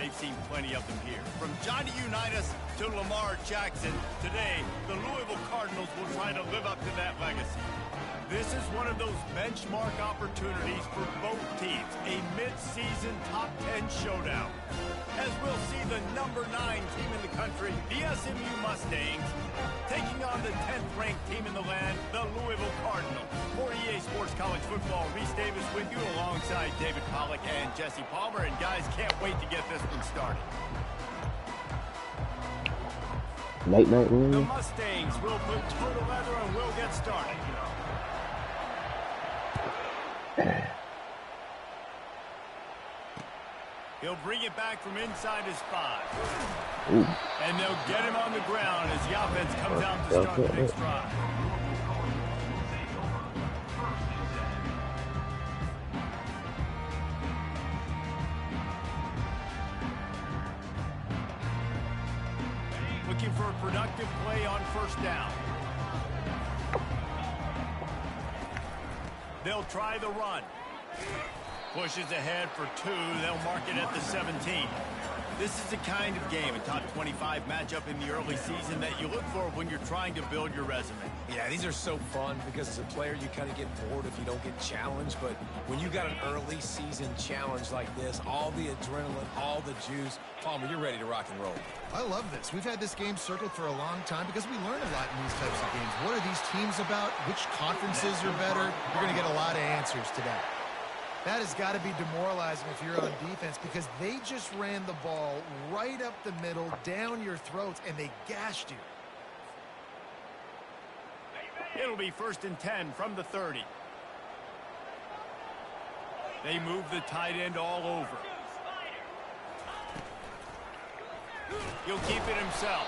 They've seen plenty of them here. From Johnny Unitas to Lamar Jackson, today, the Louisville Cardinals will try to live up to that legacy. This is one of those benchmark opportunities for both teams, a mid-season top 10 showdown. As we'll see the number 9 team in the country, the SMU Mustangs, taking on the 10th-ranked team in the land, the Louisville Cardinals. For EA Sports College Football, Reese Davis with you alongside David Pollack and Jesse Palmer. And guys, can't wait to get this one started. Late night room. The Mustangs will put toe to leather and we'll get started. He'll bring it back from inside his 5. Ooh. And they'll get him on the ground as the offense comes out to start the next drive. Looking for a productive play on first down. They'll try the run. Pushes ahead for 2. They'll mark it at the 17. This is the kind of game, a top 25 matchup in the early season that you look for when you're trying to build your resume. Yeah, these are so fun because as a player, you kind of get bored if you don't get challenged. But when you got an early season challenge like this, all the adrenaline, all the juice, Palmer, you're ready to rock and roll. I love this. We've had this game circled for a long time because we learn a lot in these types of games. What are these teams about? Which conferences are better? You're going to get a lot of answers today. That has got to be demoralizing if you're on defense because they just ran the ball right up the middle, down your throats, and they gashed you. It'll be 1st and 10 from the 30. They move the tight end all over. He'll keep it himself.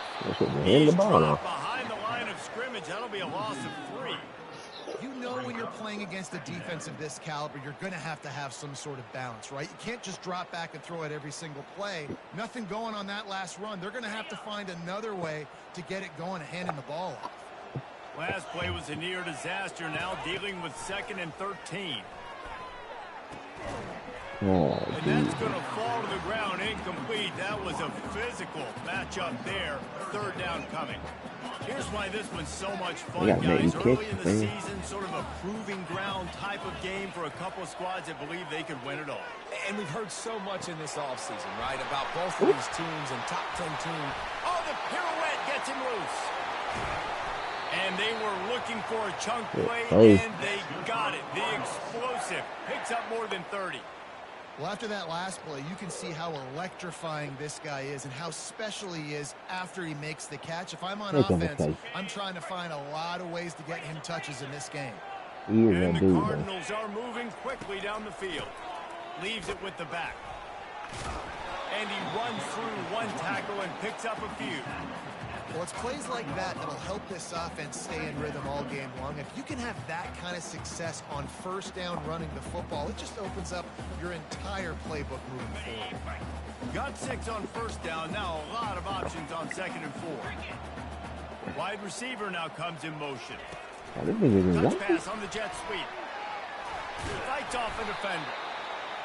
He's dropped behind the line of scrimmage. That'll be a loss of 3. You know when you're playing against a defense of this caliber, you're going to have some sort of balance, right? You can't just drop back and throw it every single play. Nothing going on that last run. They're going to have to find another way to get it going and handing the ball off. Last play was a near disaster. Now dealing with 2nd and 13. Oh, and that's going to fall to the ground incomplete. That was a physical matchup there. 3rd down coming. Here's why this one's so much fun, guys. Early in the season, sort of a proving ground type of game for a couple of squads that believe they could win it all. And we've heard so much in this offseason, right, about both of these teams and top 10 teams. Oh, the pirouette gets him loose. And they were looking for a chunk play, and they got it. The explosive picks up more than 30. Well, after that last play, you can see how electrifying this guy is and how special he is after he makes the catch. If I'm on offense, I'm trying to find a lot of ways to get him touches in this game. And the Cardinals are moving quickly down the field. Leaves it with the back. And he runs through one tackle and picks up a few. Well, it's plays like that that'll help this offense stay in rhythm all game long. If you can have that kind of success on first down running the football, it just opens up your entire playbook moving forward. Got 6 on first down. Now a lot of options on 2nd and 4. Wide receiver now comes in motion. Touch pass on the jet sweep. Fights off a defender.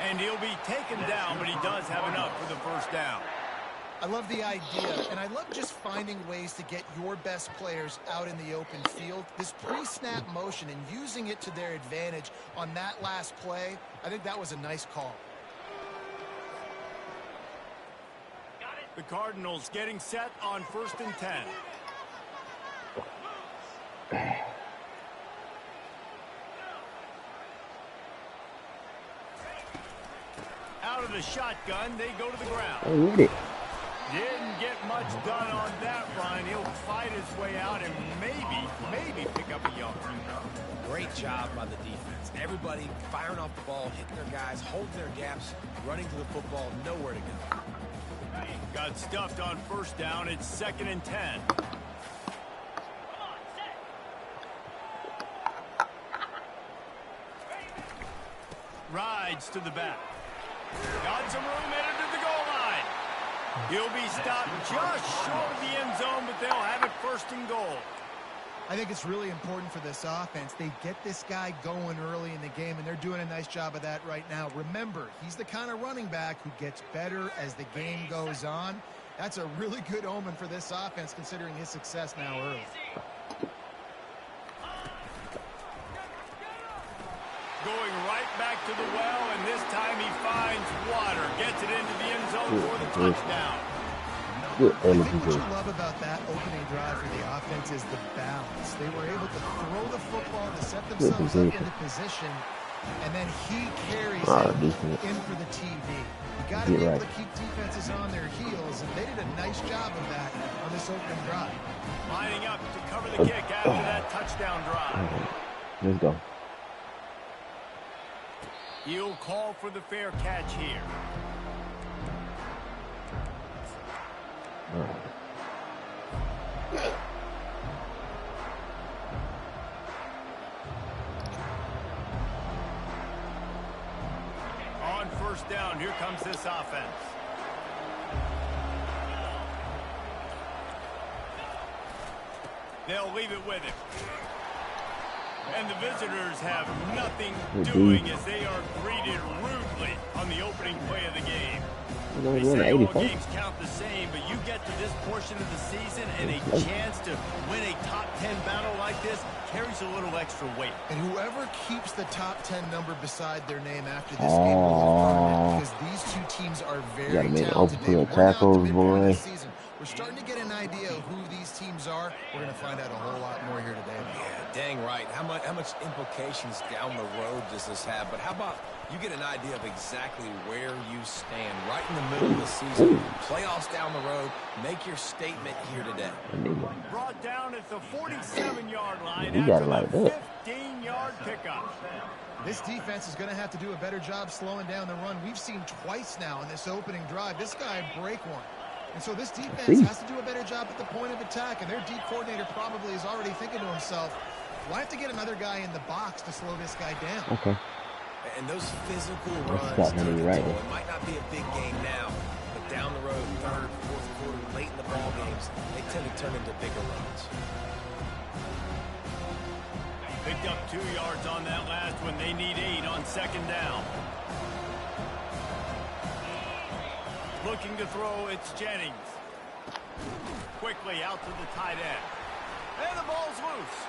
And he'll be taken down, but he does have enough for the first down. I love the idea, and I love just finding ways to get your best players out in the open field. This pre-snap motion and using it to their advantage on that last play, I think that was a nice call. The Cardinals getting set on 1st and 10. Out of the shotgun, they go to the ground. Didn't get much done on that run. He'll fight his way out and maybe pick up a yard. Great job by the defense. Everybody firing off the ball, hitting their guys, holding their gaps, running to the football, nowhere to go. Got stuffed on first down. It's 2nd and 10. Rides to the back. Got some room headed to the goal line. He'll be stopped just short of the end zone, but they'll have it 1st and goal. I think it's really important for this offense. They get this guy going early in the game, and they're doing a nice job of that right now. Remember, he's the kind of running back who gets better as the game goes on. That's a really good omen for this offense, considering his success now early. Going right back to the well, and this time he finds water. Gets it into the end zone for the touchdown. I think what you love about that opening drive for the offense is the balance. They were able to throw the football to set themselves up into position, and then he carries it in for the TD. You got to be able to keep defenses on their heels, and they did a nice job of that on this opening drive. Lining up to cover the kick after that touchdown drive. Let's go. He'll call for the fair catch here. On first down, here comes this offense. They'll leave it with him. And the visitors have nothing doing as they are greeted rudely on the opening play of the game. They say all games count the same, but you get to this portion of the season and a chance to win a top 10 battle like this carries a little extra weight. And whoever keeps the top 10 number beside their name after this game will have earned it, because these two teams are very talented. Tackles, boy. We're starting to get an idea of who these teams are. We're going to find out a whole lot more here today. Yeah, dang right. How much implications down the road does this have? But how about you get an idea of exactly where you stand right in the middle of the season, playoffs down the road, make your statement here today. Brought down at the 47-yard line after the 15-yard pickup. This defense is going to have to do a better job slowing down the run. We've seen twice now in this opening drive. This guy break one. And so this defense has to do a better job at the point of attack, and their D coordinator probably is already thinking to himself, well, I have to get another guy in the box to slow this guy down. Okay. And those physical runs, it might not be a big game now, but down the road, third, fourth quarter, late in the ball games, they tend to turn into bigger runs. Picked up 2 yards on that last one. They need 8 on second down. Looking to throw, it's Jennings. Quickly out to the tight end. And the ball's loose.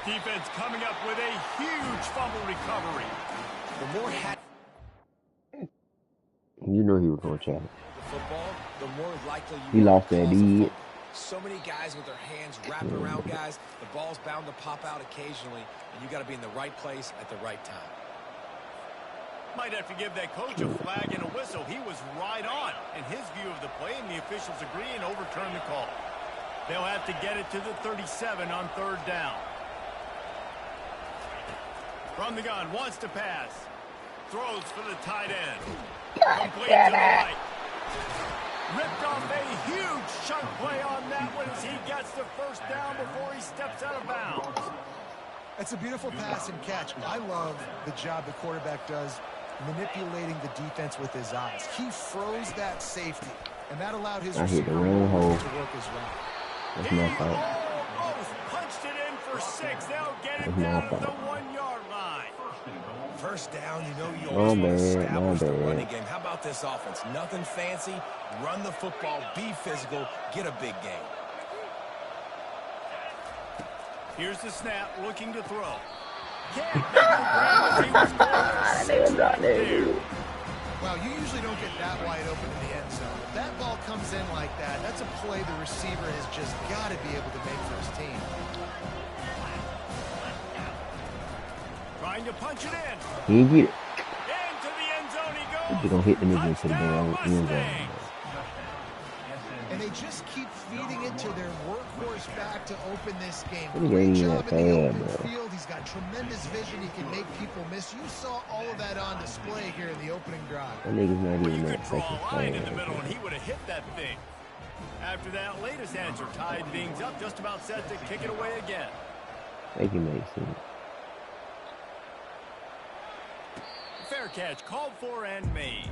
Defense coming up with a huge fumble recovery. The more you know he was going to try. The football, the more likely he lost that lead. So many guys with their hands wrapped around guys. The ball's bound to pop out occasionally, and you got to be in the right place at the right time. Might have to give that coach a flag and a whistle. He was right on in his view of the play, and the officials agree and overturn the call. They'll have to get it to the 37 on third down. From the gun, wants to pass. Throws for the tight end. Complete to the right. Ripped off a huge chunk play on that one as he gets the first down before he steps out of bounds. That's a beautiful pass and catch. I love the job the quarterback does manipulating the defense with his eyes. He froze that safety, and that allowed his receiver to work his route. That's my fault. Almost punched it in for 6. They'll get it down to the 1-yard line. First down, you know you always want to establish the running game. How about this offense? Nothing fancy. Run the football, be physical, get a big gain. Here's the snap, looking to throw. Can't make the grab as he was going for 6 right there. Well, you usually don't get that wide open in the end zone. If that ball comes in like that, that's a play the receiver has just got to be able to make for his team. Trying to punch it in. He didn't get it. Into the end zone he goes. He's going to hit the middle to the end zone. And they just keep feeding it to their workhorse back to open this game. Great job in the open field. He's got tremendous vision. He can make people miss. You saw all of that on display here in the opening drive. That nigga's not even You that could draw second a line in the play. middle, and he would have hit that thing. After that latest answer, tied things up, just about set to kick it away again. Make it make sense. Fair catch called for and made.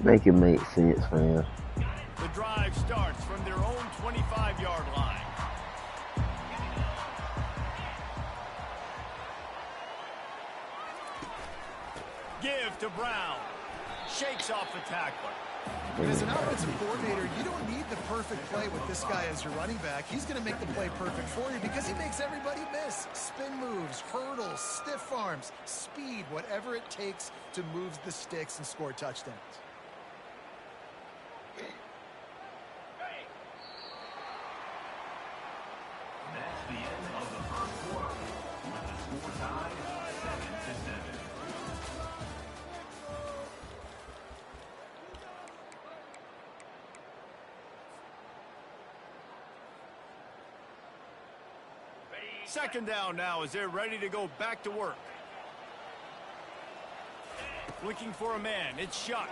Make it make sense, man. The drive starts from their own 25-yard line. Give to Brown. Shakes off the tackler. And as an offensive coordinator, you don't need the perfect play with this guy as your running back. He's going to make the play perfect for you because he makes everybody miss. Spin moves, hurdles, stiff arms, speed, whatever it takes to move the sticks and score touchdowns. That's the end of the first quarter, with the score tied 7-7. Second down now as they're ready to go back to work. Looking for a man. It's Shuck.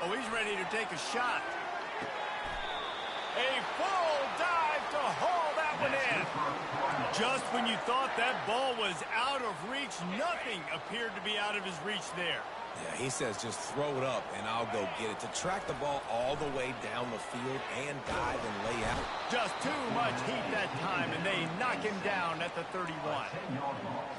Oh, he's ready to take a shot. A full dive to haul that one in. Just when you thought that ball was out of reach, nothing appeared to be out of his reach there. Yeah, he says just throw it up and I'll go get it. To track the ball all the way down the field and dive and lay out. Just too much heat that time, and they knock him down at the 31.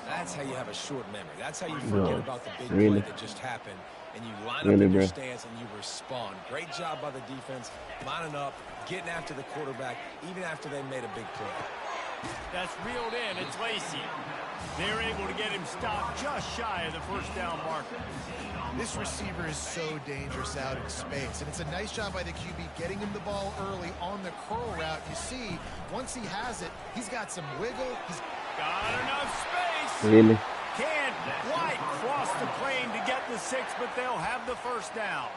That's how you have a short memory. That's how you forget about the big Really? play that just happened, and you line Really, up in your bro? stance and you respond. Great job by the defense, lining up, getting after the quarterback, even after they made a big play. That's reeled in. It's Lacey. They're able to get him stopped just shy of the first down marker. This receiver is so dangerous out in space, and it's a nice job by the QB getting him the ball early on the curl route. You see, once he has it, he's got some wiggle. He's got enough space. Really? Can't quite cross the plane to get the 6, but they'll have the first down.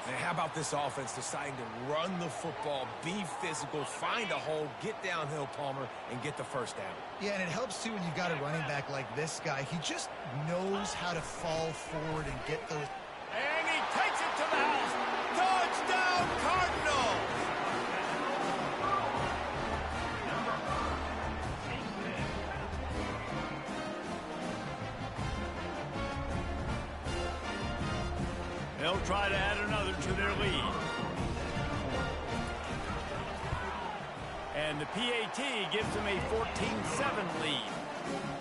And how about this offense deciding to run the football, be physical, find a hole, get downhill, Palmer, and get the first down? Yeah, and it helps, too, when you've got a running back like this guy. He just knows how to fall forward and get those. And he takes it to the house. Touchdown, Cardinals! They'll try to add another to their lead. And the PAT gives them a 14-7 lead.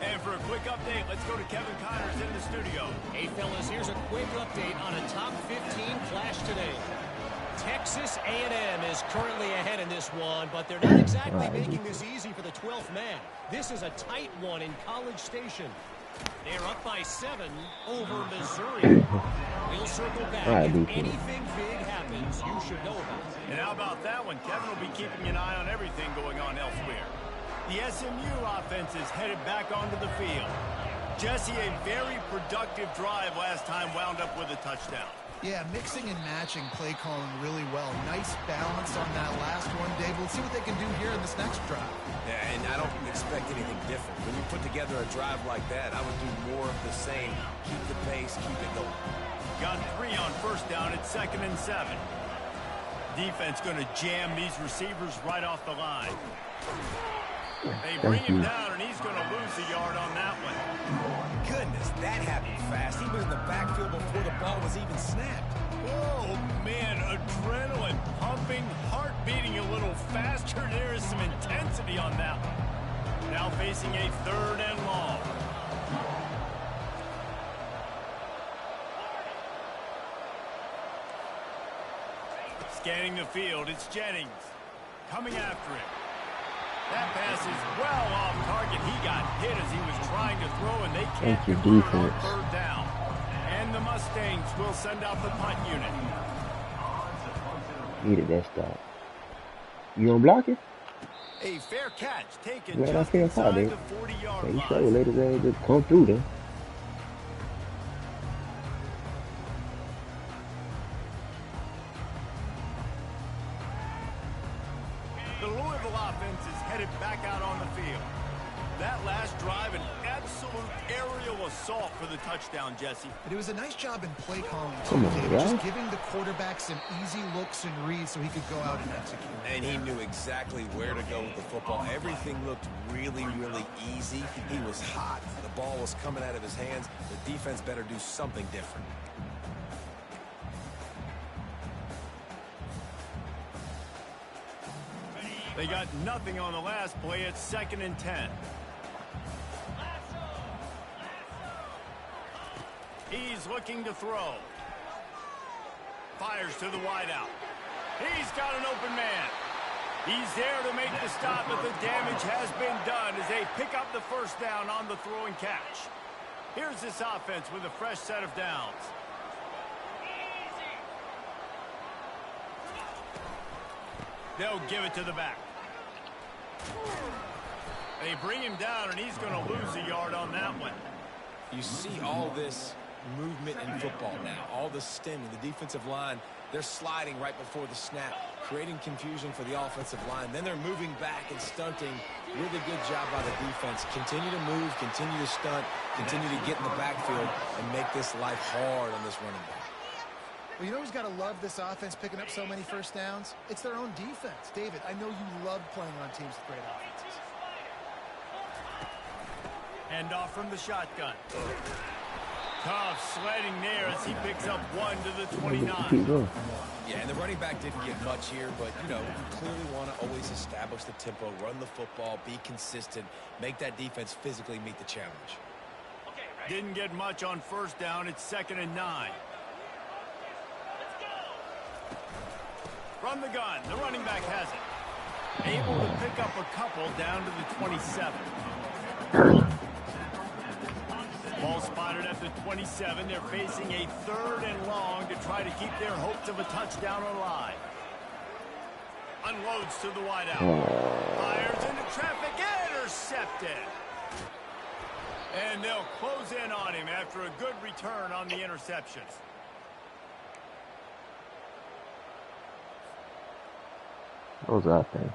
And for a quick update, let's go to Kevin Connors in the studio. Hey, fellas, here's a quick update on a top 15 flash today. Texas A&M is currently ahead in this one, but they're not exactly making this easy for the 12th man. This is a tight one in College Station. They're up by 7 over Missouri. We'll circle back. If anything big happens, you should know about it. And how about that one? Kevin will be keeping an eye on everything going on elsewhere. The SMU offense is headed back onto the field. Jesse, a very productive drive last time, wound up with a touchdown. Yeah, mixing and matching play calling really well. Nice balance on that last one, Dave. We'll see what they can do here in this next drive. Yeah, and I don't expect anything different. When you put together a drive like that, I would do more of the same. Keep the pace, keep it going. Got 3 on first down at 2nd and 7. Defense going to jam these receivers right off the line. They bring him down, and he's going to lose a yard on that one. Goodness, that happened fast. He was in the backfield before the ball was even snapped. Oh, man, adrenaline pumping, heart beating a little faster. There is some intensity on that one. Now facing a 3rd and long. Scanning the field, it's Jennings coming after him. That pass is well off target. He got hit as he was trying to throw, and they can't convert on 3rd down. And the Mustangs will send out the punt unit. Needed that stop. You gonna block it? A fair catch taken Man, just inside the 40-yard You line. sure let it just come through there. The Louisville offense is headed back out on the field. That last drive, an absolute aerial assault for the touchdown, Jesse. But it was a nice job in play calling, too, Come on, Dave. guys. Just giving the quarterback some easy looks and reads so he could go out and execute. And he knew exactly where to go with the football. Everything looked really, really easy. He was hot. The ball was coming out of his hands. The defense better do something different. They got nothing on the last play. It's 2nd and 10. He's looking to throw. Fires to the wideout. He's got an open man. He's there to make the stop, but the damage has been done as they pick up the first down on the throw and catch. Here's this offense with a fresh set of downs. They'll give it to the back. They bring him down, and he's going to lose a yard on that one. You see all this movement in football now, all the stemming, the defensive line, they're sliding right before the snap, creating confusion for the offensive line. Then they're moving back and stunting. Really good job by the defense. Continue to move, continue to stunt, continue to get in the backfield and make this life hard on this running back. Well, you know who's got to love this offense picking up so many first downs? It's their own defense. David, I know you love playing on teams with great offenses. Hand off from the shotgun. Tough sledding there as he picks up 1 to the 29. Yeah, and the running back didn't get much here, but, you know, you clearly want to always establish the tempo, run the football, be consistent, make that defense physically meet the challenge. Didn't get much on first down. It's 2nd and 9. From the gun, the running back has it. Able to pick up a couple down to the 27. Ball spotted at the 27. They're facing a 3rd and long to try to keep their hopes of a touchdown alive. Unloads to the wideout. Fires into traffic. Intercepted. And they'll close in on him after a good return on the interceptions. What was I thinking?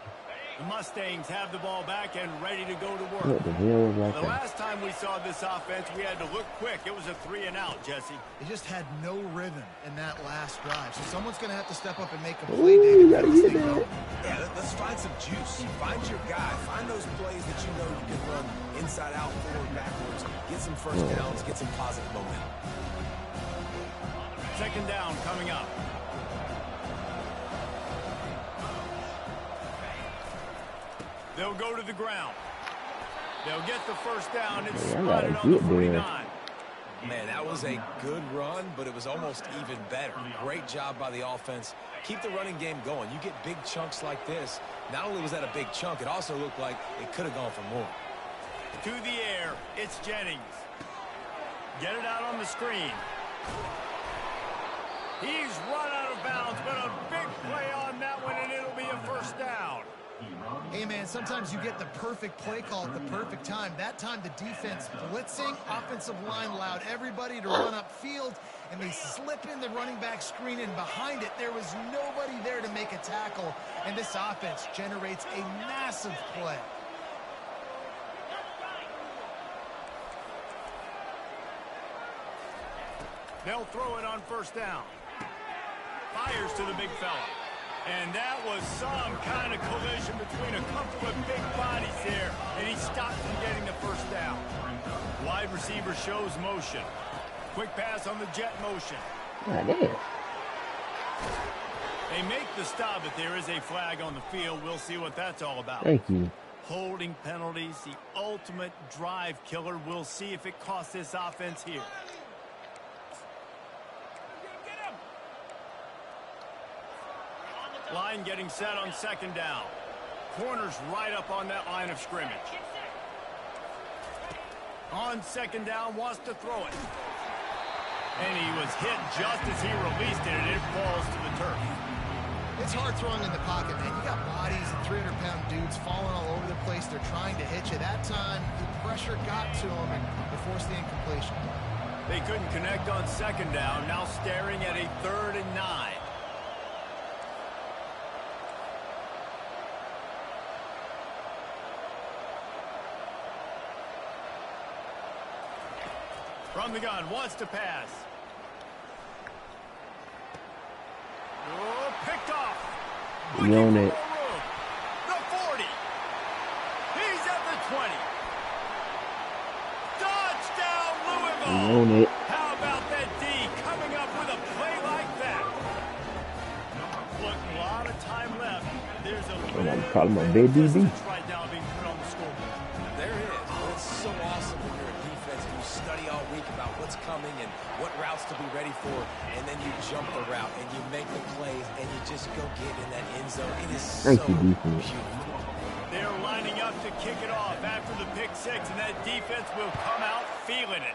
The Mustangs have the ball back and ready to go to work. What the hell was I The thinking? last time we saw this offense, we had to look quick. It was a 3 and out, Jesse. They just had no rhythm in that last drive. So someone's going to have to step up and make a Ooh, play, you David. gotta get that. Yeah, let's find some juice. Find your guy. Find those plays that you know you can run inside out, forward, backwards. Get some first downs. Get some positive momentum. 2nd down coming up. They'll go to the ground. They'll get the first down. It's Man, I spotted gotta on the get there. 49. Man, that was a good run, but it was almost even better. Great job by the offense. Keep the running game going. You get big chunks like this. Not only was that a big chunk, it also looked like it could have gone for more. To the air, it's Jennings. Get it out on the screen. He's run out of bounds, but a big play on that one, and it'll be a first down. Hey, man, sometimes you get the perfect play call at the perfect time. That time, the defense blitzing, offensive line allowed everybody to run upfield, and they slip in the running back screen, and behind it, there was nobody there to make a tackle, and this offense generates a massive play. They'll throw it on first down. Fires to the big fella. And that was some kind of collision between a couple of big bodies there, and he stopped from getting the first down. Wide receiver shows motion. Quick pass on the jet motion. God damn. They make the stop, but there is a flag on the field. We'll see what that's all about. Thank you. Holding penalties, the ultimate drive killer. We'll see if it costs this offense here. Line getting set on 2nd down. Corners right up on that line of scrimmage. On 2nd down, wants to throw it. And he was hit just as he released it, and it falls to the turf. It's hard throwing in the pocket, man. You got bodies and 300-pound dudes falling all over the place. They're trying to hit you. That time, the pressure got to them, and they forced the incompletion. They couldn't connect on 2nd down. Now staring at a 3rd and 9. From the gun, wants to pass. Oh, picked off. You own it. The 40. He's at the 20. Touchdown, Louisville. You own it. How about that D coming up with a play like that? Look, a lot of time left. There's a little Call him a big big DB. distance right now being put on the scoreboard. There is. But it's so awesome when you're a defense and you study all week about what's coming and what routes to be ready for, and then you jump the route and you make the plays and you just go get in that end zone. It is so Thank you, defense. beautiful. They're lining up to kick it off after the pick six, and that defense will come out feeling it.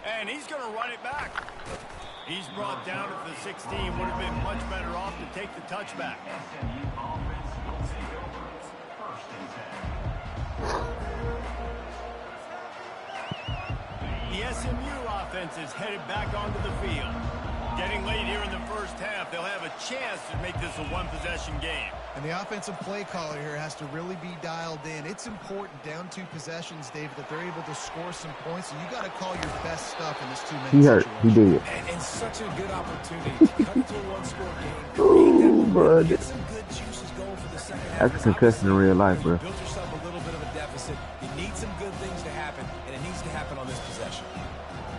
And he's going to run it back. He's brought down at the 16. Would have been much better off to take the touchback. SMU offense will take over. First and 10. The SMU offense is headed back onto the field. Getting late here in the first half, they'll have a chance to make this a one-possession game. And the offensive play caller here has to really be dialed in. It's important down 2 possessions, David, that they're able to score some points. And you got to call your best stuff in this 2-minute He hurt. situation. He did. And such a good opportunity to cut into a one-score game. Ooh, bro. Get some good juices going for the second half. That's a concussion in real life, bro. You built yourself a little bit of a deficit. You need some good things to happen, and it needs to happen on this possession.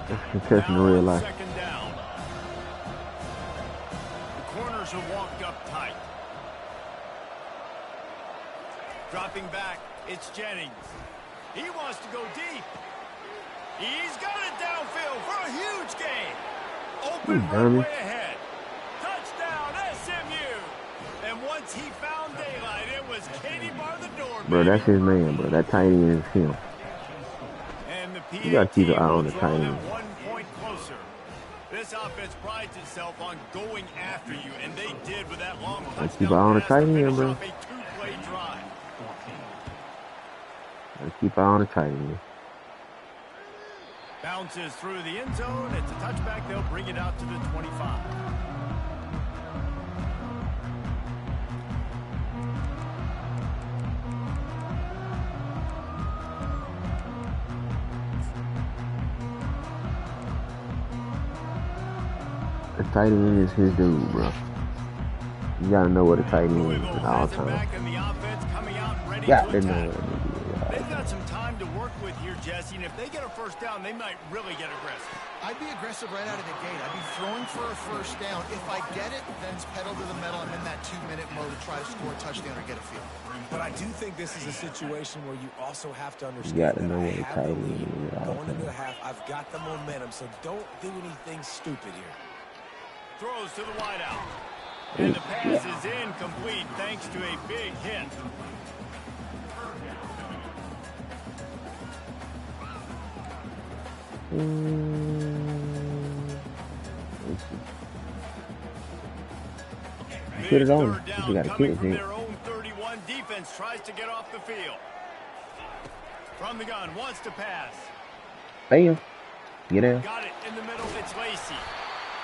That's a concussion in real life. Second down. The corners are walked up tight. Dropping back, it's Jennings. He wants to go deep. He's got it downfield for a huge gain. Open runway ahead. Touchdown, SMU. And once he found daylight, it was Katie bar the door. Bro, that's his man, bro. That tight end is him. And the You gotta keep an eye on the PAT tight will end. draw that 1 point closer. This offense prides itself on going after you, and they did with that long touchdown Keep an eye on the pass tight to end, finish bro. off a 2-play drive. Keep an eye on the tight end. Bounces through the end zone. It's a touchback. They'll bring it out to the 25. The tight end is his dude, bro. You gotta know what a tight end is Louisville at all has it times. back, and the offense coming out ready Got to to know attack. what it They've got some time to work with here, Jesse, and if they get a first down, they might really get aggressive. I'd be aggressive right out of the gate. I'd be throwing for a first down. If I get it, then it's pedal to the metal. I'm in that 2-minute mode to try to score a touchdown or get a field. But I do think this is a situation where you also have to understand You gotta that know I what a have tight the end lead is at all going into the times. half. I've got the momentum, so don't do anything stupid here. Throws to the wideout. And the pass is incomplete thanks to a big hit. Put it on. Third down You gotta coming kick from it. their own 31. Defense tries to get off the field. From the gun, wants to pass. Bam. Get out. Got it in the middle. It's Lacey.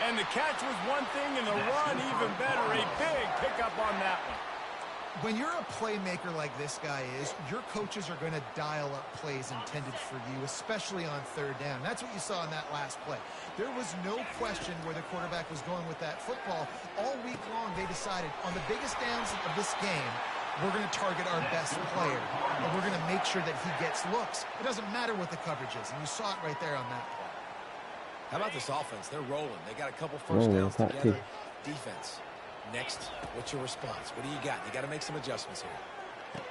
And the catch was one thing, and the run even better. A big pickup on that one. When you're a playmaker like this guy is, your coaches are going to dial up plays intended for you, especially on third down. That's what you saw in that last play. There was no question where the quarterback was going with that football. All week long, they decided on the biggest downs of this game, we're going to target our best player, and we're going to make sure that he gets looks. It doesn't matter what the coverage is, and you saw it right there on that play. How about this offense? They're rolling. They got a couple first downs together. Defense. Next, what's your response? What do you got? You got to make some adjustments here.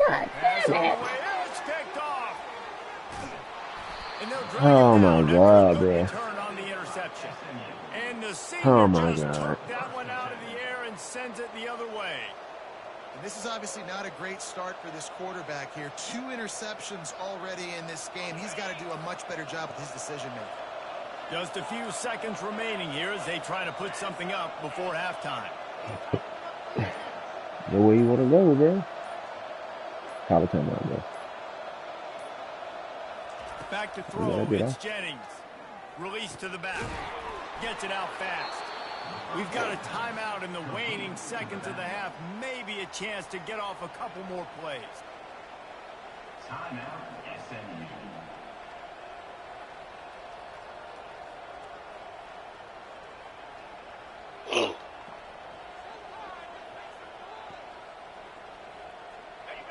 Pass all the way. It's picked off. And they'll drag Oh it my down. God, Good man. return on the interception. And the senior Oh my just God. took that one out of the air and sends it the other way. And this is obviously not a great start for this quarterback here. 2 interceptions already in this game. He's got to do a much better job with his decision-making. Just a few seconds remaining here as they try to put something up before halftime. Know where you wanna go, bro. Call it time out, bro. Back to throw. Yeah, It's Jennings. Release to the back. Gets it out fast. We've got a timeout in the waning seconds of the half. Maybe a chance to get off a couple more plays. Timeout, SMU.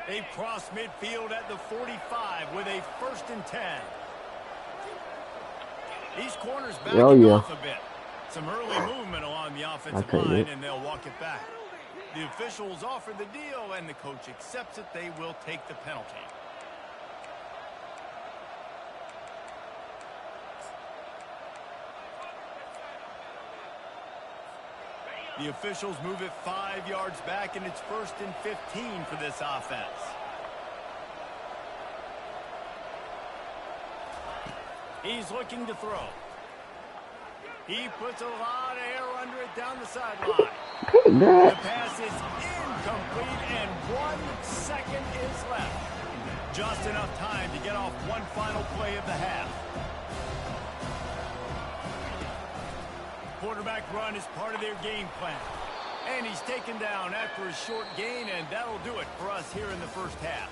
They've crossed midfield at the 45 with a 1st and 10. These corners backing off a bit. Some early movement along the offensive Okay, line, yeah. and they'll walk it back. The officials offer the deal, and the coach accepts it. They will take the penalty. The officials move it 5 yards back, and it's 1st and 15 for this offense. He's looking to throw. He puts a lot of air under it down the sideline. The pass is incomplete, and 1 second is left. Just enough time to get off one final play of the half. Quarterback run is part of their game plan. And he's taken down after a short gain, and that'll do it for us here in the first half.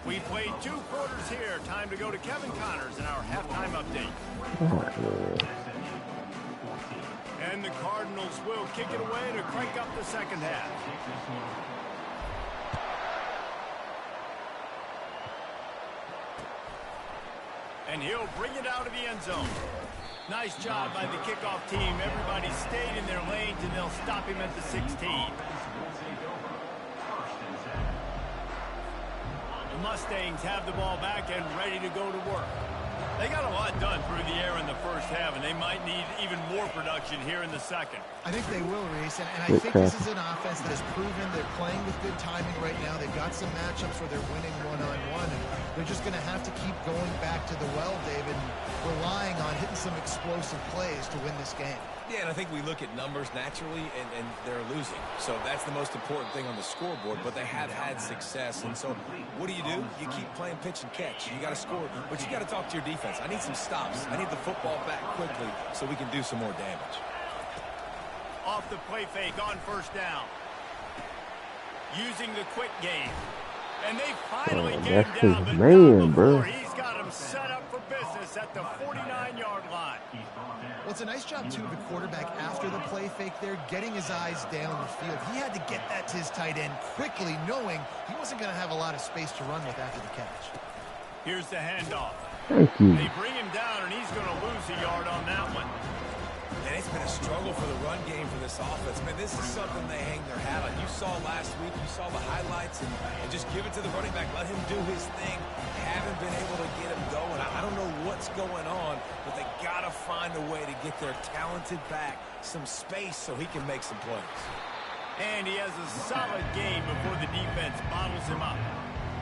We played 2 quarters here. Time to go to Kevin Connors in our halftime update. And the Cardinals will kick it away to crank up the second half. And he'll bring it out of the end zone. Nice job by the kickoff team. Everybody stayed in their lanes, and they'll stop him at the 16. The Mustangs have the ball back and ready to go to work. They got a lot done through the air in the first half, and they might need even more production here in the second. I think they will, Reese, and I think this is an offense that has proven they're playing with good timing right now. They've got some matchups where they're winning one-on-one, and they're just going to have to keep going back to the well, David, and relying on hitting some explosive plays to win this game. Yeah, and I think we look at numbers naturally, and they're losing. So that's the most important thing on the scoreboard, but they have had success. And so what do? You keep playing pitch and catch. You got to score, but you got to talk to your defense. I need some stops. I need the football back quickly so we can do some more damage. Off the play fake on first down. Using the quick game. And they finally get him down, but not before. He's got him set up for business at the 49-yard line. Well, it's a nice job, too, of the quarterback after the play fake there, getting his eyes down the field. He had to get that to his tight end quickly, knowing he wasn't going to have a lot of space to run with after the catch. Here's the handoff. Thank you. They bring him down, and he's going to lose a yard on that one. And it's been a struggle for the run game for this offense. Man, this is something they hang their hat on. You saw last week, you saw the highlights, and just give it to the running back. Let him do his thing. Haven't been able to get him going. I don't know what's going on, but they got to find a way to get their talented back some space so he can make some plays. And he has a solid game before the defense bottles him up.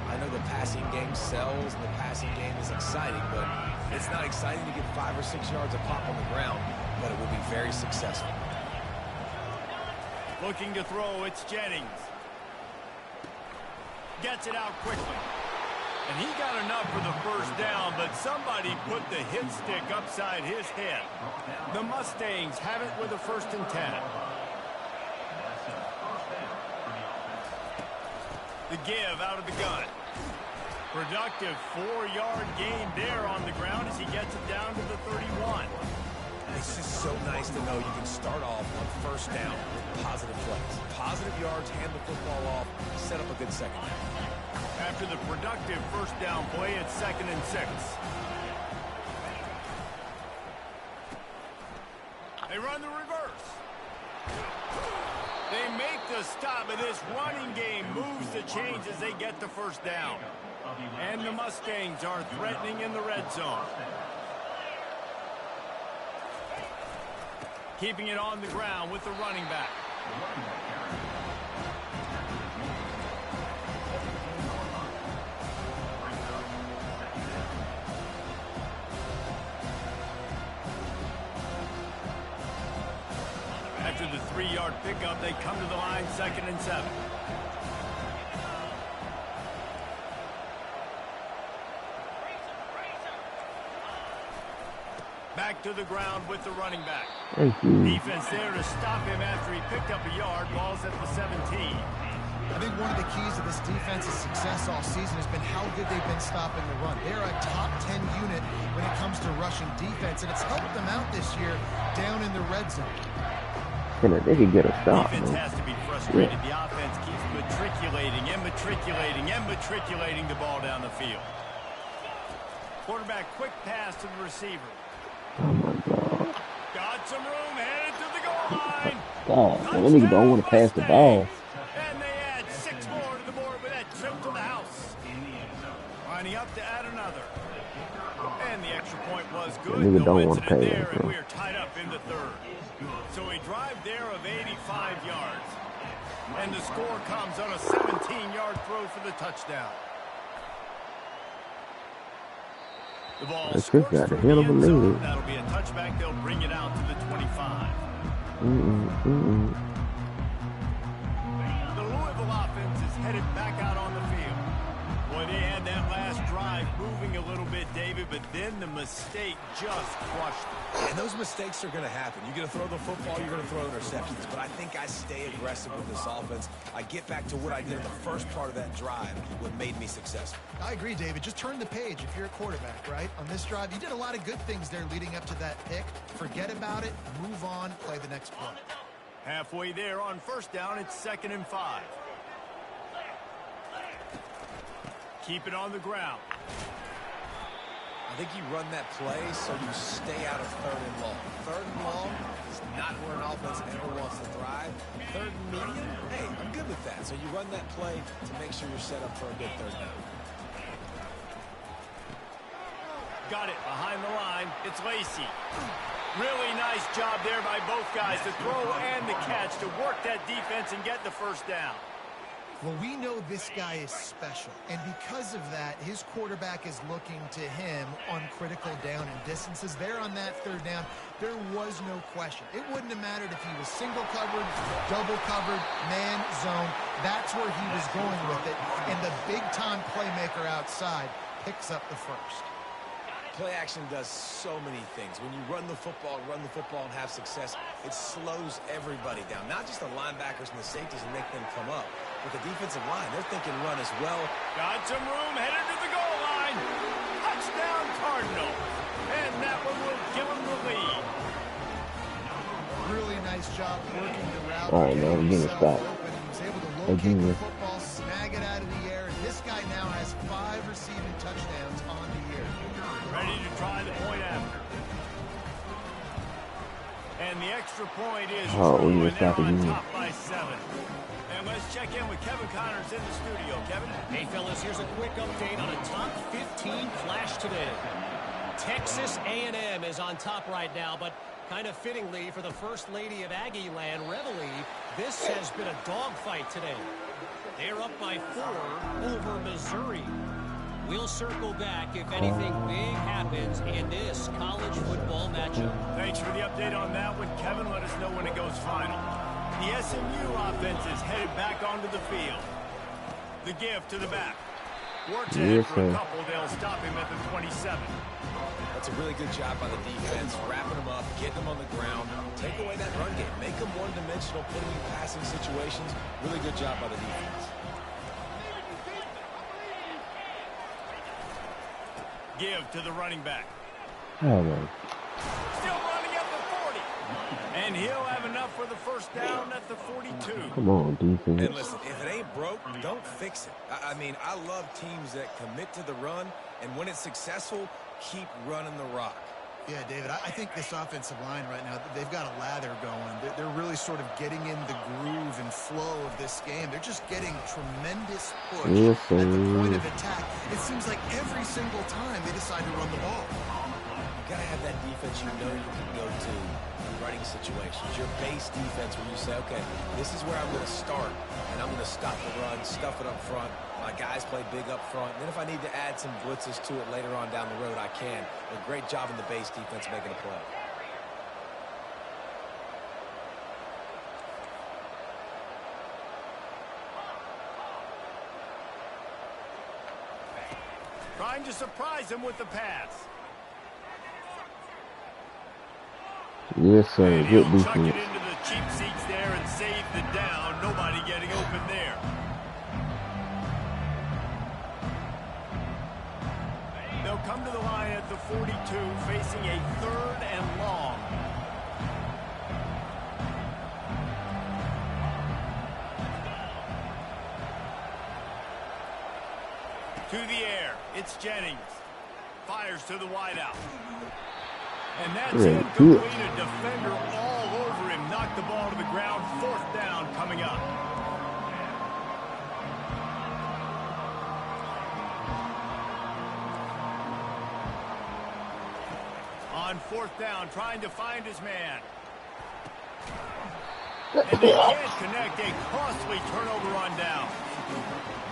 I know the passing game sells, and the passing game is exciting, but it's not exciting to get 5 or 6 yards a pop on the ground, but it will be very successful. Looking to throw, it's Jennings. Gets it out quickly. And he got enough for the first down, but somebody put the hit stick upside his head. The Mustangs have it with a 1st and 10. The give out of the gun. Productive 4-yard gain there on the ground as he gets it down to the 31. It's just so nice to know you can start off on first down with positive plays. Positive yards, hand the football off, set up a good second down. After the productive first down play, it's 2nd and 6. They run the reverse. They make the stop, but this running game moves the chains as they get the first down. And the Mustangs are threatening in the red zone. Keeping it on the ground with the running back. After the 3-yard pickup, they come to the line, 2nd and 7. Back to the ground with the running back. Thank you. Defense there to stop him after he picked up a yard. Ball's at the 17. I think one of the keys to this defense's success all season has been how good they've been stopping the run. They're a top 10 unit when it comes to rushing defense, and it's helped them out this year down in the red zone. They can get a stop. Defense Man. has to be frustrated. The offense keeps matriculating the ball down the field. Quarterback quick pass to the receiver. Oh my God. Got some room, headed to the goal line. God, man, that nigga don't want to pass the ball. And they add 6 more to the board with that trip to the house. Lining up to add another. And the extra point was good. That nigga No don't want to incident pass, there, and bro. we are tied up in the third. So a drive there of 85 yards. And the score comes on a 17-yard throw for the touchdown. The ball Chris squirts got a through hell the of a end zone. leg. That'll be a touchback. They'll bring it out to the 25. The Louisville offense is headed back out on the field. Boy, they had that last drive moving a little bit, David, but then the mistake just crushed them. And those mistakes are going to happen. You're going to throw the football, you're going to throw interceptions. But I think I stay aggressive with this offense. I get back to what I did in the first part of that drive, what made me successful. I agree, David. Just turn the page if you're a quarterback, right? On this drive, you did a lot of good things there leading up to that pick. Forget about it, move on, play the next play. Halfway there on first down, it's 2nd and 5. Keep it on the ground. I think you run that play so you stay out of 3rd and long. 3rd and long is not where an offense ever wants to thrive. 3rd and medium, hey, I'm good with that. So you run that play to make sure you're set up for a good 3rd down. Got it behind the line. It's Lacey. Really nice job there by both guys to throw and the catch to work that defense and get the first down. Well, we know this guy is special, and because of that, his quarterback is looking to him on critical down and distances. There on that 3rd down, there was no question. It wouldn't have mattered if he was single covered, double covered, man, zone. That's where he was going with it, and the big-time playmaker outside picks up the first. Play action does so many things. When you run the football and have success, it slows everybody down. Not just the linebackers and the safeties and make them come up, but the defensive line. They're thinking run as well. Got some room, headed to the goal line. Touchdown, Cardinals. And that one will give them the lead. Really nice job working the route. All right, man, I'm getting stopped. He was able to locate the football, snag it out of the air, and this guy now has 5 receiving touchdowns on the year. Ready to try the point after. And the extra point is we true, need to and stop they're on again. top by 7. And let's check in with Kevin Connors in the studio. Kevin? Hey, fellas, here's a quick update on a top 15 flash today. Texas A&M is on top right now, but kind of fittingly for the First Lady of Aggie Land, Reveille, this has been a dogfight today. They're up by 4 over Missouri. We'll circle back if anything big happens in this college football matchup. Thanks for the update on that one, Kevin. Let us know when it goes final. The SMU offense is headed back onto the field. The give to the back. Works ahead for a couple. They'll stop him at the 27. That's a really good job by the defense, wrapping them up, getting them on the ground. Take away that run game. Make them one-dimensional, putting in passing situations. Really good job by the defense. Give to the running back. Oh, man. Still running at the 40. And he'll have enough for the first down at the 42. Come on, And defense. listen, if it ain't broke, don't fix it. I mean, I love teams that commit to the run, and when it's successful, keep running the rock. Yeah, David, I think this offensive line right now, they've got a lather going. They're really sort of getting in the groove and flow of this game. They're just getting tremendous push Yes, at the point sir. of attack. It seems like every single time they decide to run the ball. You got to have that defense you know you can go to in running situations. Your base defense where you say, okay, this is where I'm going to start, and I'm going to stop the run, stuff it up front. My guys play big up front. And then if I need to add some blitzes to it later on down the road, I can. A great job in the base defense making a play. Trying to surprise him with the pass. Yes, sir. And Good he'll chuck it defense. into the cheap seats there and save the down. Nobody getting open there. They'll come to the line at the 42, facing a 3rd and long. To the air, it's Jennings. Fires to the wideout. And that's Very incomplete. good. A defender all over him. Knocked the ball to the ground. 4th down coming up. On 4th down, trying to find his man. And they can't connect. A costly turnover on down.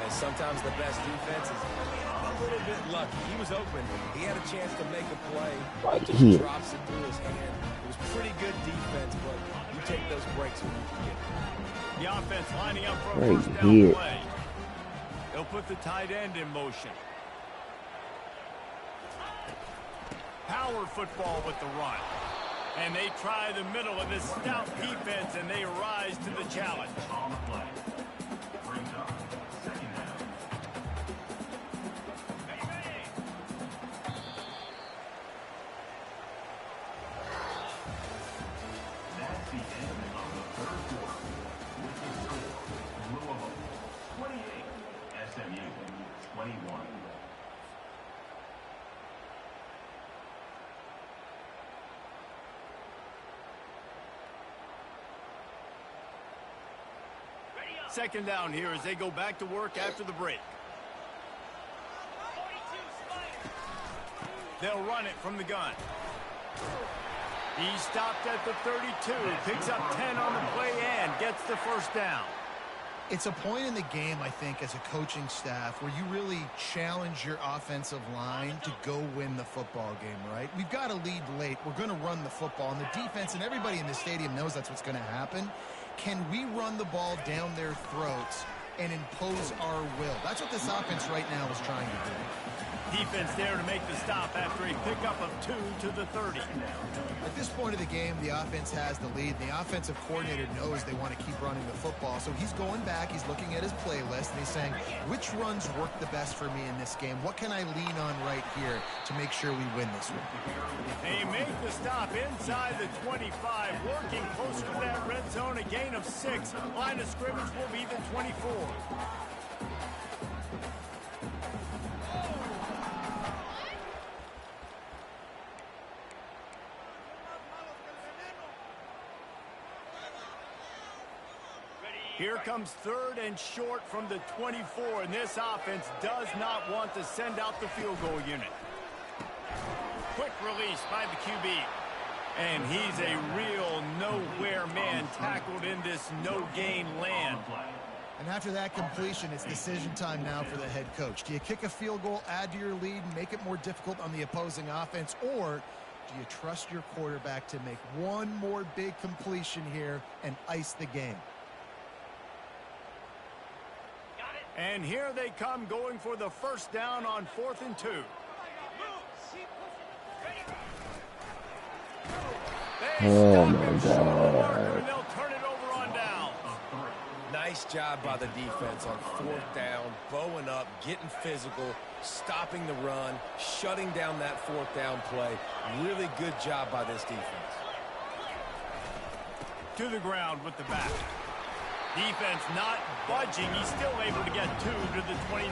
And sometimes the best defense is a little bit lucky. He was open. He had a chance to make a play. Right He here. just drops it through his hand. It was pretty good defense, but you take those breaks when you can get them. The offense lining up for a Right first down here. play. They'll put the tight end in motion. Power football with the run. And they try the middle of this stout defense, and they rise to the challenge. On the play. Brings up 2nd down. That's the end of the 3rd quarter. With the score, Louisville 28, SMU 21. Second down here as they go back to work after the break. They'll run it from the gun. He stopped at the 32, picks up 10 on the play and gets the first down. It's a point in the game, I think, as a coaching staff where you really challenge your offensive line to go win the football game, right? We've got to lead late. We're going to run the football. And the defense and everybody in the stadium knows that's what's going to happen. Can we run the ball down their throats and impose our will? That's what this offense right now is trying to do. Defense there to make the stop after a pickup of 2 to the 30. At this point of the game, the offense has the lead. The offensive coordinator knows they want to keep running the football. So he's going back, he's looking at his playlist, and he's saying, which runs work the best for me in this game? What can I lean on right here to make sure we win this one? They make the stop inside the 25, working closer to that red zone, a gain of 6. Line of scrimmage will be the 24. Here comes 3rd and short from the 24, and this offense does not want to send out the field goal unit. Quick release by the QB. And he's a real nowhere man tackled in this no-gain land. And after that completion, it's decision time now for the head coach. Do you kick a field goal, add to your lead, and make it more difficult on the opposing offense, or do you trust your quarterback to make one more big completion here and ice the game? And here they come going for the first down on 4th and 2. Oh, my God. And they'll turn it over on down. Nice job by the defense on 4th down, bowing up, getting physical, stopping the run, shutting down that 4th down play. Really good job by this defense. To the ground with the back. Defense not budging. He's still able to get 2 to the 29.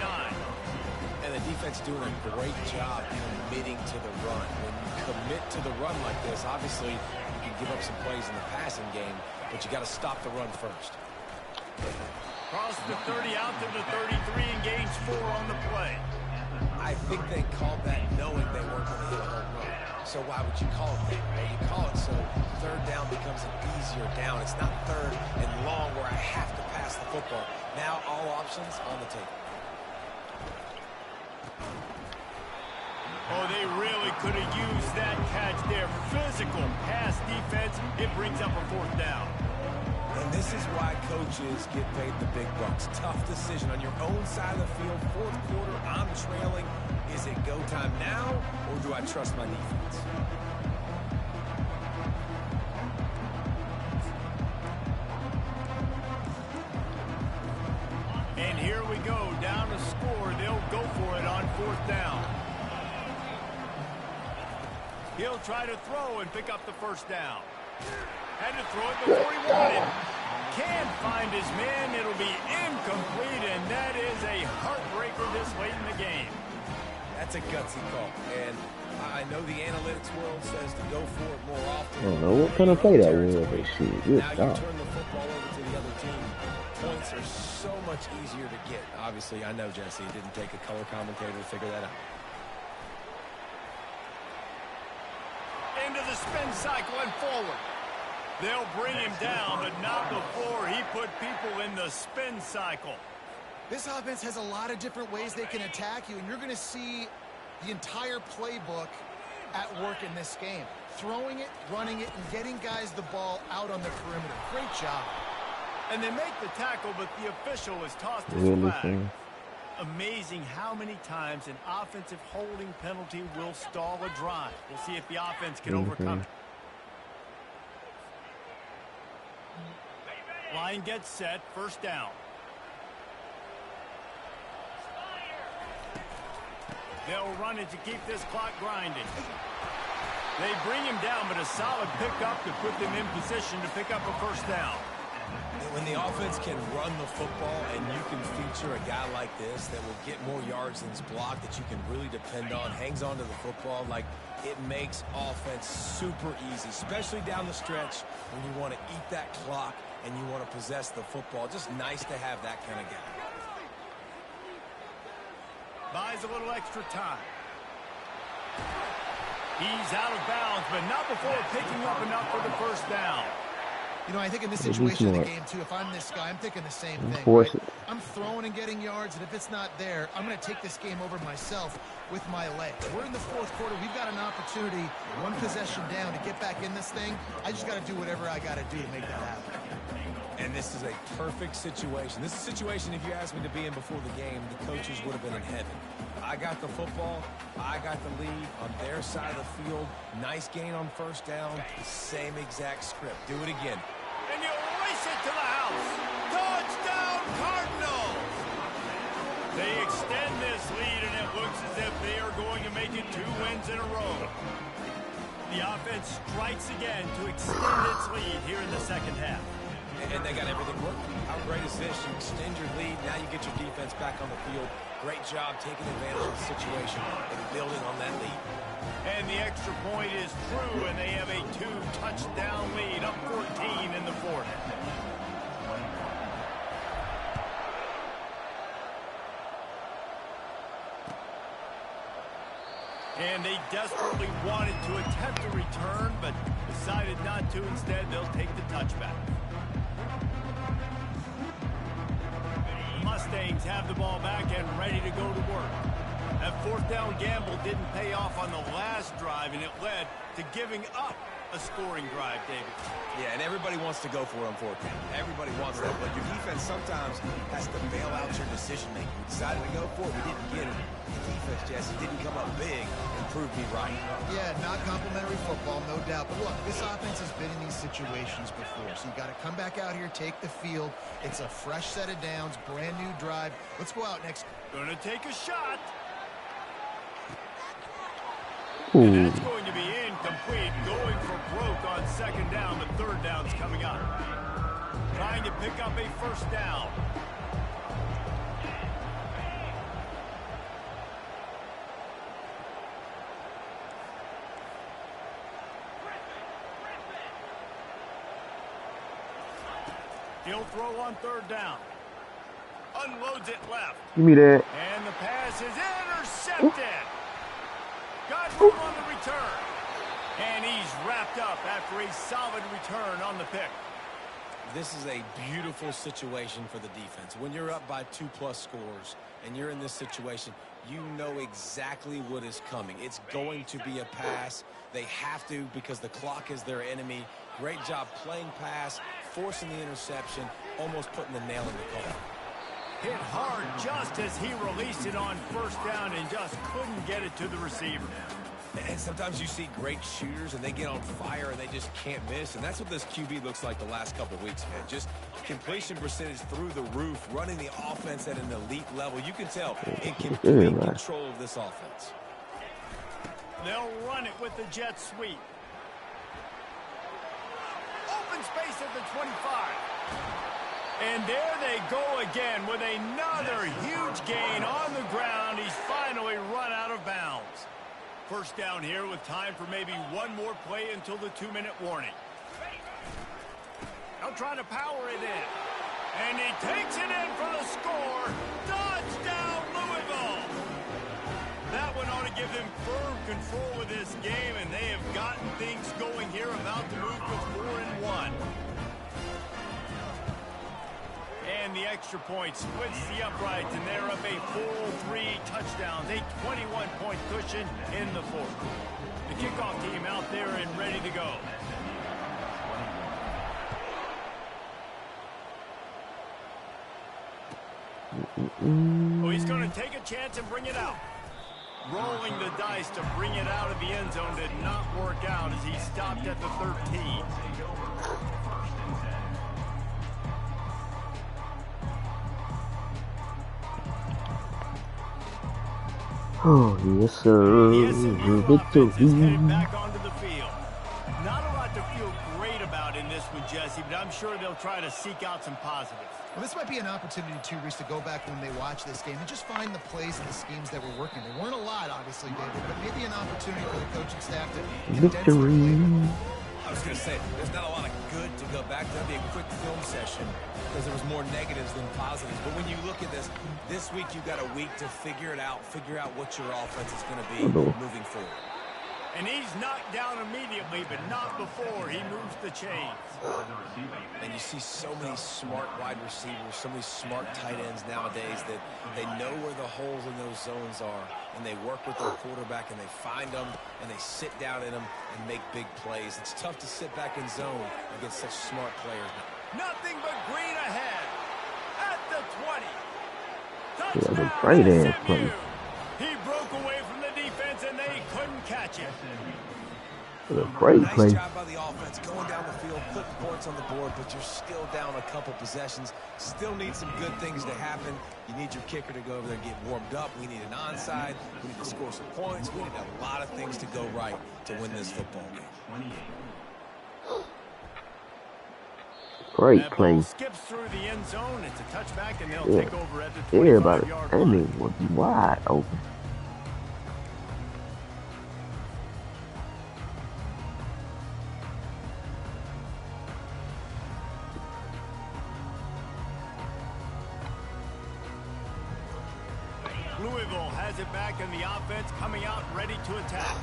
And the defense doing a great job committing to the run. When you commit to the run like this, obviously you can give up some plays in the passing game, but you got to stop the run first. Cross the 30 out to the 33 and gains 4 on the play. I think they called that knowing they weren't going to hit a home run. So why would you call it that? Well, you call it so 3rd down becomes an easier down. It's not 3rd and long where I have to pass the football. Now all options on the table. Oh, they really could have used that catch there. Physical pass defense. It brings up a 4th down. And this is why coaches get paid the big bucks. Tough decision on your own side of the field. 4th quarter, I'm trailing. Is it go time now, or do I trust my defense? And here we go. Down to score. They'll go for it on 4th down. He'll try to throw and pick up the first down. Had to throw it before he wanted. Can't find his man. It'll be incomplete, and that is a heartbreaker this late in the game. That's a gutsy call, and I know the analytics world says to go for it more often. I don't know what kind of play that was, but shit, good Now you stuff. turn the football over to the other team. Points are so much easier to get. Obviously, I know, Jesse, it didn't take a color commentator to figure that out. Into the spin cycle and forward. They'll bring him down, but not before he put people in the spin cycle. This offense has a lot of different ways they can attack you, and you're going to see the entire playbook at work in this game. Throwing it, running it, and getting guys the ball out on the perimeter. Great job. And they make the tackle, but the official has tossed his flag. Amazing how many times an offensive holding penalty will stall a drive. We'll see if the offense can overcome it. Line gets set, first down. They'll run it to keep this clock grinding. They bring him down, but a solid pickup to put them in position to pick up a first down. When the offense can run the football and you can feature a guy like this that will get more yards than his block, that you can really depend on, hangs on to the football, like it makes offense super easy, especially down the stretch when you want to eat that clock and you want to possess the football. Just nice to have that kind of guy. Buys a little extra time. He's out of bounds, but not before picking up enough for the first down. You know, I think in this situation of the game, too, if I'm this guy, I'm thinking the same thing. Right? I'm throwing and getting yards, and if it's not there, I'm going to take this game over myself with my legs. We're in the fourth quarter. We've got an opportunity, one possession down, to get back in this thing. I just got to do whatever I got to do to make that happen. And this is a perfect situation. This is a situation, if you asked me to be in before the game, the coaches would have been in heaven. I got the football. I got the lead on their side of the field. Nice gain on first down. Same exact script. Do it again. And you race it to the house. Touchdown, Cardinals! They extend this lead, and it looks as if they are going to make it 2 wins in a row. The offense strikes again to extend its lead here in the second half. And they got everything working. How great is this? You extend your lead. Now you get your defense back on the field. Great job taking advantage of the situation and building on that lead. And the extra point is true, and they have a 2-touchdown lead, up 14 in the fourth. And they desperately wanted to attempt a return, but decided not to. Instead, they'll take the touchback. The Mustangs have the ball back and ready to go to work. That fourth down gamble didn't pay off on the last drive, and it led to giving up a scoring drive, David. Yeah, and everybody wants to go for it on fourth down. Everybody wants that, but your defense sometimes has to bail out your decision-making. We decided to go for it. We didn't get it. The defense, Jesse, didn't come up big and prove me right. Yeah, not complimentary football, no doubt. But look, this offense has been in these situations before, so you got to come back out here, take the field. It's a fresh set of downs, brand new drive. Let's go out next. Gonna take a shot. Ooh. And that's going to be incomplete. Going for broke on second down. The third down's coming up. Trying to pick up a first down. He'll throw on third down. Unloads it left. Give me that. And the pass is intercepted. Got room on the return. And he's wrapped up after a solid return on the pick. This is a beautiful situation for the defense. When you're up by 2+ scores and you're in this situation, you know exactly what is coming. It's going to be a pass. They have to because the clock is their enemy. Great job playing pass, forcing the interception, almost putting the nail in the coffin. Hit hard just as he released it on first down and just couldn't get it to the receiver. And sometimes you see great shooters and they get on fire and they just can't miss. And that's what this QB looks like the last couple of weeks, man. Just completion percentage through the roof, running the offense at an elite level. You can tell in complete control of this offense. They'll run it with the jet sweep. Open space at the 25. And there they go again with another huge gain on the ground. He's finally run out of bounds. First down here with time for maybe one more play until the 2-minute warning. They'll try to power it in. And he takes it in for the score. Touchdown, Louisville! That one ought to give them firm control of this game, and they have gotten things going here, about to move to 4-1. And the extra point splits the uprights, and they're up a full 3 touchdowns, a 21-point cushion in the fourth. The kickoff team out there and ready to go. Oh, he's going to take a chance and bring it out. Rolling the dice to bring it out of the end zone did not work out as he stopped at the 13. Oh, yes, sir. Victory. Back onto the field. Not a lot to feel great about in this one, Jesse, but I'm sure they'll try to seek out some positives. Well, this might be an opportunity, too, Reese, to go back when they watch this game and just find the plays and the schemes that were working. There weren't a lot, obviously, David, but maybe an opportunity for the coaching staff to Victory. I was going to say, there's not a lot of good to go back to. That'd be a quick film session because there was more negatives than positives. But when you look at this week you've got a week to figure it out, figure out what your offense is going to be moving forward. And he's knocked down immediately, but not before he moves the chains. And you see so many smart wide receivers, so many smart tight ends nowadays that they know where the holes in those zones are, and they work with their quarterback, and they find them, and they sit down in them and make big plays. It's tough to sit back in zone against such smart players. Nothing but green ahead at the 20. Yeah, Touchdown, great ass SMU. play. He broke away from the defense, and they couldn't catch it. What a great Nice play. job by the offense, going down the field, putting points on the board, but you're still down a couple possessions. Still need some good things to happen. You need your kicker to go over there and get warmed up. We need an onside. We need to score some points. We need a lot of things to go right to win this football game. Great That play. ball skips through the end zone. It's a touchback, and they'll Yeah. take over at the Everybody, 25-yard that line. nigga was wide open. Louisville has it back, and the offense coming out ready to attack.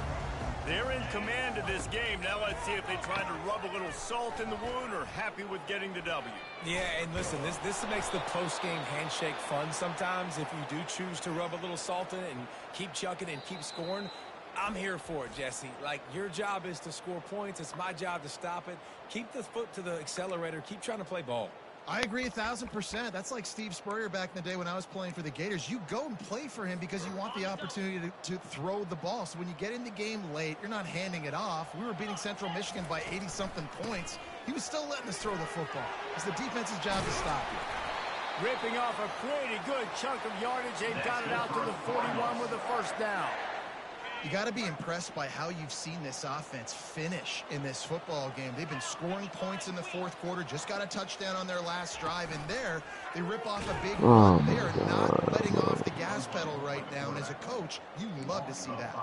They're in command of this game. Now let's see if they try to rub a little salt in the wound or happy with getting the W. Yeah, and listen, this makes the post-game handshake fun sometimes. If you do choose to rub a little salt in it and keep chucking and keep scoring, I'm here for it, Jesse. Like, your job is to score points. It's my job to stop it. Keep the foot to the accelerator. Keep trying to play ball. I agree 1,000%. That's like Steve Spurrier back in the day when I was playing for the Gators. You go and play for him because you want the opportunity to throw the ball. So when you get in the game late, you're not handing it off. We were beating Central Michigan by 80-something points. He was still letting us throw the football. It's the defense's job to stop you. Ripping off a pretty good chunk of yardage. They've got it out to the 41 with a first down. You got to be impressed by how you've seen this offense finish in this football game. They've been scoring points in the fourth quarter, just got a touchdown on their last drive, and there they rip off a big run. They are not letting off the gas pedal right now, and as a coach, you love to see that.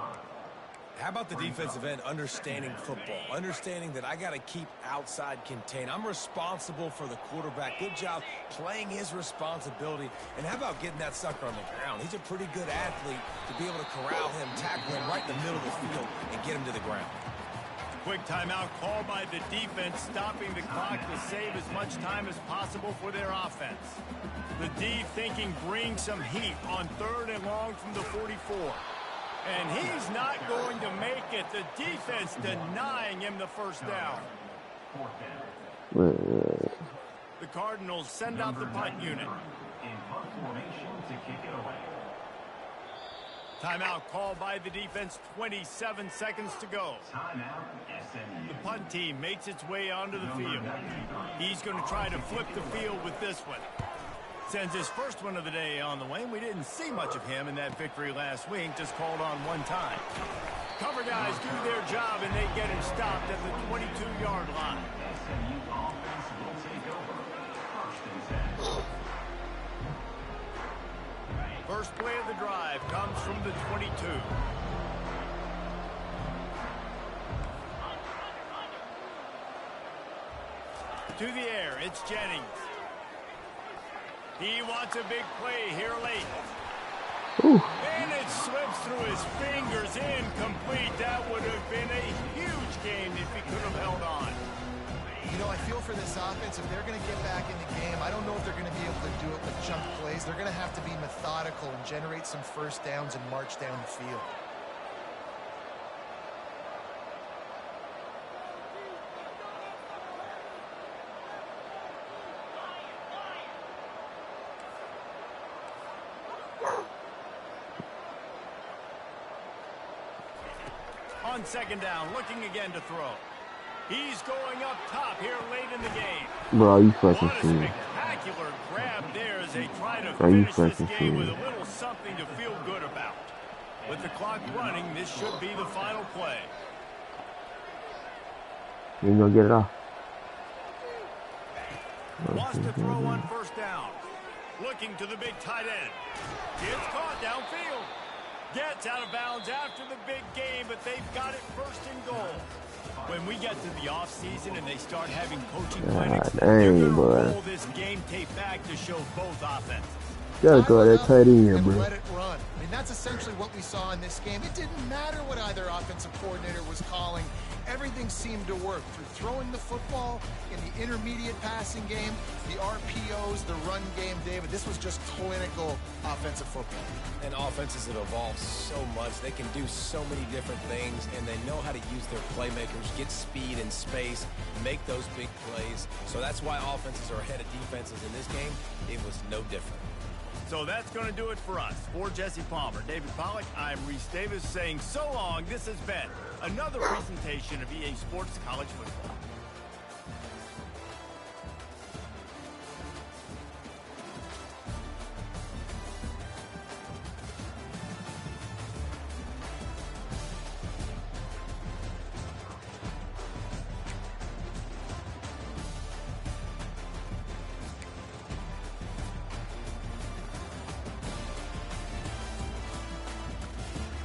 How about the defensive end understanding football, understanding that I got to keep outside contained. I'm responsible for the quarterback. Good job playing his responsibility. And how about getting that sucker on the ground? He's a pretty good athlete to be able to corral him, tackle him right in the middle of the field, and get him to the ground. Quick timeout called by the defense, stopping the clock to save as much time as possible for their offense. The D thinking bring some heat on 3rd and long from the 44. And he's not going to make it. The defense denying him the first down. The Cardinals send out the punt unit. Timeout called by the defense, 27 seconds to go. The punt team makes its way onto the field. He's going to try to flip the field with this one. Sends his first one of the day on the way. We didn't see much of him in that victory last week, just called on one time. Cover guys do their job, and they get him stopped at the 22-yard line. First play of the drive comes from the 22. To the air, it's Jennings. He wants a big play here late. Ooh. And it slips through his fingers, incomplete. That would have been a huge game if he could have held on. You know, I feel for this offense, if they're going to get back in the game, I don't know if they're going to be able to do it with chunk plays. They're going to have to be methodical and generate some first downs and march down the field. On second down, looking again to throw. He's going up top here late in the game. Bro, you fucking What a serious. spectacular grab there as they try to Are you finish this fucking game with a serious? little something to feel good about. With the clock running, this should be the final play. You ain't gonna get it off. Wants to throw on first down. Looking to the big tight end. Gets caught downfield. Gets out of bounds after the big game, but they've got it first and goal. When we get to the offseason and they start having coaching clinics, they're dang, going to boy. roll this game tape back to show both offenses. Gotta go that tight end, and bro. let it run. I mean, that's essentially what we saw in this game. It didn't matter what either offensive coordinator was calling. Everything seemed to work through throwing the football in the intermediate passing game, the RPOs, the run game. David, this was just clinical offensive football. And offenses have evolved so much. They can do so many different things, and they know how to use their playmakers, get speed and space, make those big plays. So that's why offenses are ahead of defenses in this game. It was no different. So that's going to do it for us. For Jesse Palmer, David Pollack, I'm Reese Davis saying so long. This has been another presentation of EA Sports College Football.